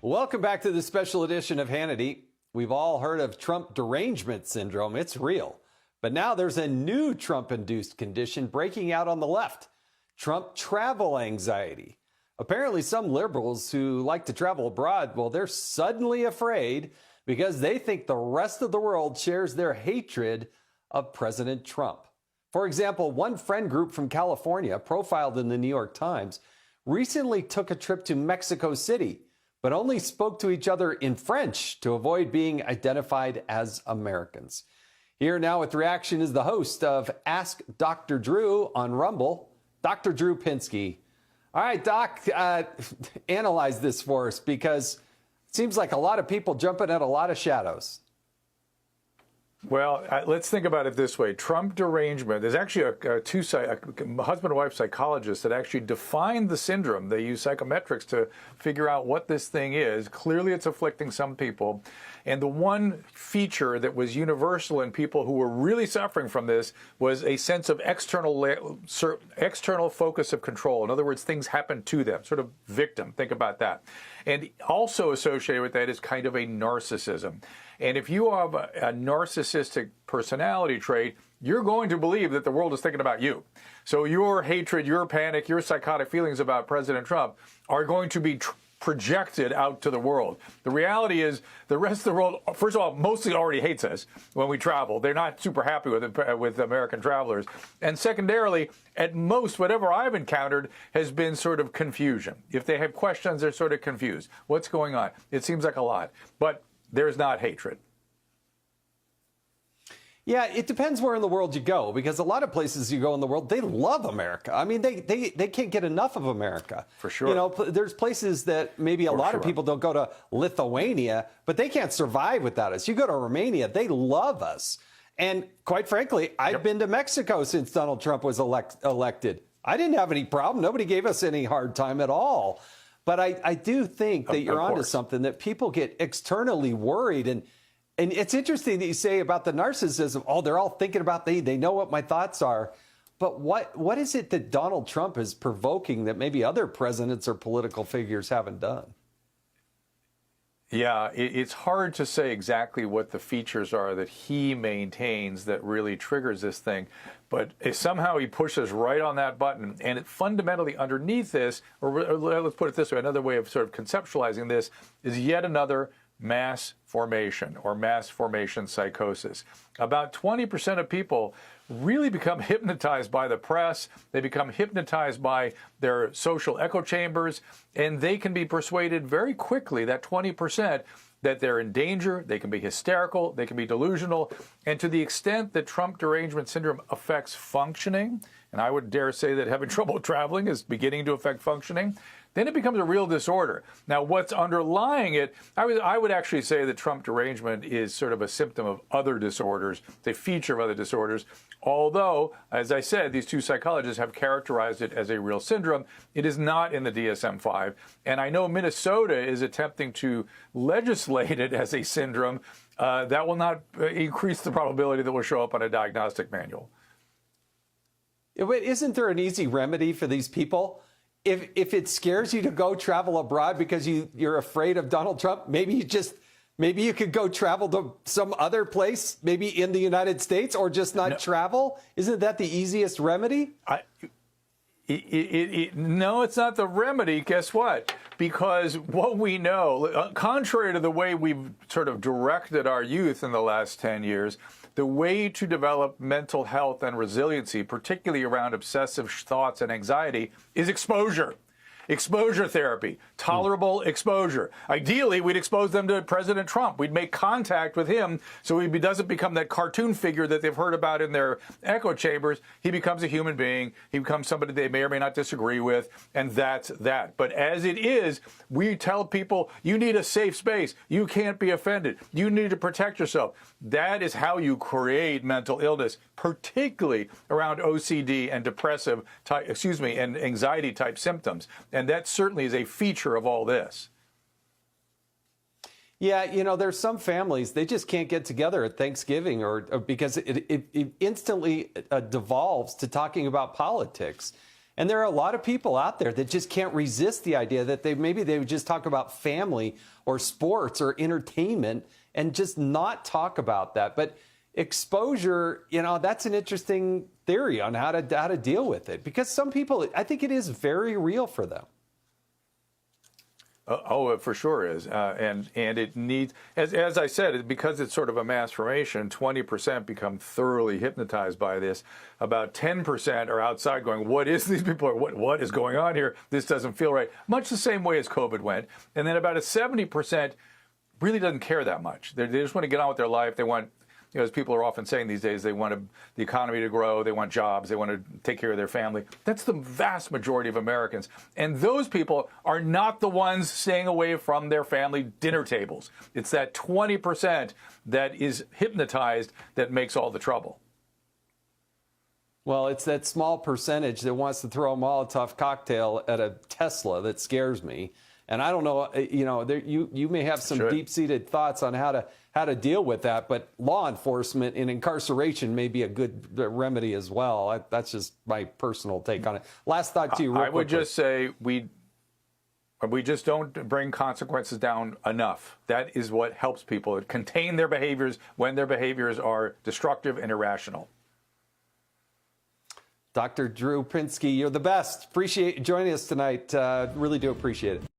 Welcome back to the special edition of Hannity. We've all heard of Trump Derangement Syndrome. It's real. But now there's a new Trump-induced condition breaking out on the left, Trump travel anxiety. Apparently, some liberals who like to travel abroad, well, they're suddenly afraid because they think the rest of the world shares their hatred of President Trump. For example, one friend group from California, profiled in the New York Times, recently took a trip to Mexico City, but only spoke to each other in French to avoid being identified as Americans. Here now with reaction is the host of Ask Dr. Drew on Rumble, Dr. Drew Pinsky. All right, Doc, analyze this for us because it seems like a lot of people jumping at a lot of shadows. Well, let's think about it this way. Trump derangement, there's actually a husband and wife psychologists that actually define the syndrome. They use psychometrics to figure out what this thing is. Clearly, it's afflicting some people. And the one feature that was universal in people who were really suffering from this was a sense of external focus of control. In other words, things happen to them, sort of victim. Think about that. And also associated with that is kind of a narcissism. And if you have a narcissistic personality trait, you're going to believe that the world is thinking about you. So your hatred, your panic, your psychotic feelings about President Trump are going to be projected out to the world. The reality is the rest of the world, first of all, mostly already hates us when we travel. They're not super happy with American travelers. And secondarily, at most, whatever I've encountered has been sort of confusion. If they have questions, they're sort of confused. What's going on? It seems like a lot. But there's not hatred. Yeah, it depends where in the world you go, because a lot of places you go in the world, they love America. I mean, they can't get enough of America. For sure. You know, there's places that maybe a lot of people don't go to Lithuania, but they can't survive without us. You go to Romania, they love us. And quite frankly, I've been to Mexico since Donald Trump was elected. I didn't have any problem. Nobody gave us any hard time at all. But I do think that you're onto something, that people get externally worried. And it's interesting that you say about the narcissism, oh, they're all thinking about they know what my thoughts are. But what is it that Donald Trump is provoking that maybe other presidents or political figures haven't done? Yeah, it's hard to say exactly what the features are that he maintains that really triggers this thing. But somehow he pushes right on that button. And it fundamentally underneath this, or let's put it this way, another way of sort of conceptualizing this is yet another mass formation or mass formation psychosis. About 20% of people really become hypnotized by the press. They become hypnotized by their social echo chambers, and they can be persuaded very quickly, that 20%, that they're in danger, they can be hysterical, they can be delusional, and to the extent that Trump derangement syndrome affects functioning, and I would dare say that having trouble traveling is beginning to affect functioning, then it becomes a real disorder. Now, what's underlying it, I would actually say that Trump derangement is sort of a symptom of other disorders, it's a feature of other disorders, although, as I said, these two psychologists have characterized it as a real syndrome. It is not in the DSM-5, and I know Minnesota is attempting to legislate it as a syndrome. That will not increase the probability that it will show up on a diagnostic manual. Isn't there an easy remedy for these people? If it scares you to go travel abroad because you're afraid of Donald Trump, maybe you could go travel to some other place, maybe in the United States, or just not travel. Isn't that the easiest remedy? No, it's not the remedy. Guess what? Because what we know, contrary to the way we've sort of directed our youth in the last 10 years, the way to develop mental health and resiliency, particularly around obsessive thoughts and anxiety, is exposure. Exposure therapy, tolerable exposure. Ideally, we'd expose them to President Trump. We'd make contact with him so he doesn't become that cartoon figure that they've heard about in their echo chambers. He becomes a human being. He becomes somebody they may or may not disagree with, and that's that. But as it is, we tell people, you need a safe space. You can't be offended. You need to protect yourself. That is how you create mental illness, particularly around OCD and and anxiety type symptoms. And that certainly is a feature of all this. Yeah, you know, there's some families, they just can't get together at Thanksgiving because it instantly devolves to talking about politics. And there are a lot of people out there that just can't resist the idea that maybe they would just talk about family or sports or entertainment and just not talk about that. But exposure, that's an interesting theory on how to deal with it, because some people, I think it is very real for them. Oh, it for sure is. And it needs, as I said, because it's sort of a mass formation, 20% become thoroughly hypnotized by this. About 10% are outside going, what is these people? What is going on here? This doesn't feel right. Much the same way as COVID went. And then about a 70% really doesn't care that much. They just want to get on with their life. They want, as people are often saying these days, they want the economy to grow, they want jobs, they want to take care of their family. That's the vast majority of Americans. And those people are not the ones staying away from their family dinner tables. It's that 20% that is hypnotized that makes all the trouble. Well, it's that small percentage that wants to throw a Molotov cocktail at a Tesla that scares me. And I don't know, you may have some deep-seated thoughts on how to deal with that, but law enforcement and incarceration may be a good remedy as well. That's just my personal take on it. Last thought to you, real I would quickly. just say we just don't bring consequences down enough. That is what helps people contain their behaviors when their behaviors are destructive and irrational. Dr. Drew Pinsky, you're the best. Appreciate you joining us tonight. Really do appreciate it.